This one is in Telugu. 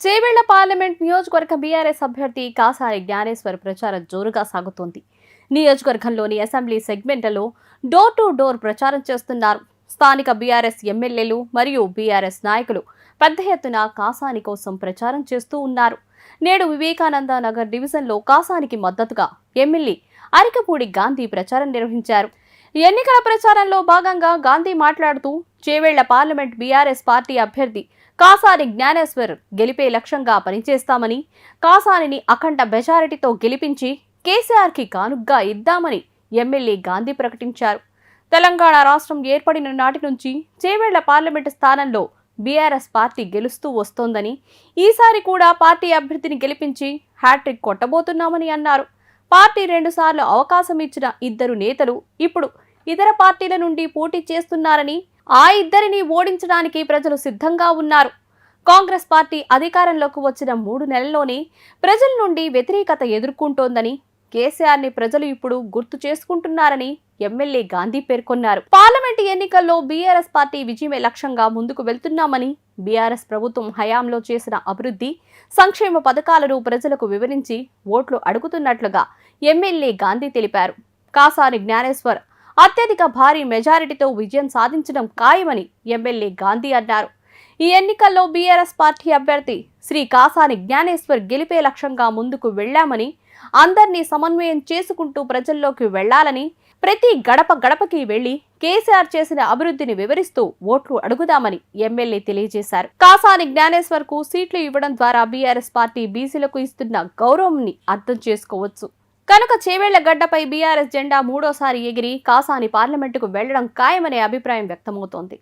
చేవెళ్ల పార్లమెంట్ నియోజకవర్గ బీఆర్ఎస్ అభ్యర్థి కాసాని జ్ఞానేశ్వర్ ప్రచారం జోరుగా సాగుతోంది. నియోజకవర్గంలోని అసెంబ్లీ సెగ్మెంట్లలో డోర్ టు డోర్ ప్రచారం చేస్తున్నారు. స్థానిక బీఆర్ఎస్ ఎమ్మెల్యేలు మరియు బీఆర్ఎస్ నాయకులు పెద్ద ఎత్తున కాసాని కోసం ప్రచారం చేస్తూ ఉన్నారు. నేడు వివేకానంద నగర్ డివిజన్లో కాసానికి మద్దతుగా ఎమ్మెల్యే అరికపూడి గాంధీ ప్రచారం నిర్వహించారు. ఎన్నికల ప్రచారంలో భాగంగా గాంధీ మాట్లాడుతూ చేవెళ్ల పార్లమెంట్ బీఆర్ఎస్ పార్టీ అభ్యర్థి కాసాని జ్ఞానేశ్వర్ గెలిపే లక్ష్యంగా పనిచేస్తామని, కాసానిని అఖండ మెజారిటీతో గెలిపించి కేసీఆర్కి కానుగ్గా ఇద్దామని ఎమ్మెల్యే గాంధీ ప్రకటించారు. తెలంగాణ రాష్ట్రం ఏర్పడిన నాటి నుంచి చేవెళ్ల పార్లమెంటు స్థానంలో బీఆర్ఎస్ పార్టీ గెలుస్తూ వస్తోందని, ఈసారి కూడా పార్టీ అభ్యర్థిని గెలిపించి హ్యాట్రిక్ కొట్టబోతున్నామని అన్నారు. పార్టీ 2 సార్లు అవకాశం ఇచ్చిన ఇద్దరు నేతలు ఇప్పుడు ఇతర పార్టీల నుండి పోటీ చేస్తున్నారని, ఆ ఇద్దరిని ఓడించడానికి ప్రజలు సిద్ధంగా ఉన్నారు. కాంగ్రెస్ పార్టీ అధికారంలోకి వచ్చిన 3 నెలల్లోనే ప్రజల నుండి వ్యతిరేకత ఎదుర్కొంటోందని, కేసీఆర్ని ప్రజలు ఇప్పుడు గుర్తు చేసుకుంటున్నారని ఎమ్మెల్యే గాంధీ పేర్కొన్నారు. పార్లమెంటు ఎన్నికల్లో బీఆర్ఎస్ పార్టీ విజయమే లక్ష్యంగా ముందుకు వెళ్తున్నామని, బీఆర్ఎస్ ప్రభుత్వం హయాంలో చేసిన అభివృద్ధి, సంక్షేమ పథకాలను ప్రజలకు వివరించి ఓట్లు అడుగుతున్నట్లుగా ఎమ్మెల్యే గాంధీ తెలిపారు. కాసాని జ్ఞానేశ్వర్ అత్యధిక భారీ మెజారిటీతో విజయం సాధించడం ఖాయమని ఎమ్మెల్యే గాంధీ అన్నారు. ఈ ఎన్నికల్లో బీఆర్ఎస్ పార్టీ అభ్యర్థి శ్రీ కాసాని జ్ఞానేశ్వర్ గెలిపే లక్ష్యంగా ముందుకు వెళ్లామని, అందరినీ సమన్వయం చేసుకుంటూ ప్రజల్లోకి వెళ్లాలని, ప్రతి గడప గడపకి వెళ్లి కేసీఆర్ చేసిన అభివృద్ధిని వివరిస్తూ ఓట్లు అడుగుదామని ఎమ్మెల్యే తెలియజేశారు. కాసాని జ్ఞానేశ్వర్ కు సీట్లు ఇవ్వడం ద్వారా బీఆర్ఎస్ పార్టీ బీసీలకు ఇస్తున్న గౌరవంని అర్థం చేసుకోవచ్చు. కనుక చేవెళ్ల గడ్డపై బీఆర్ఎస్ జెండా 3వ సారి ఎగిరి కాసాని పార్లమెంటుకు వెళ్లడం ఖాయమనే అభిప్రాయం వ్యక్తమవుతోంది.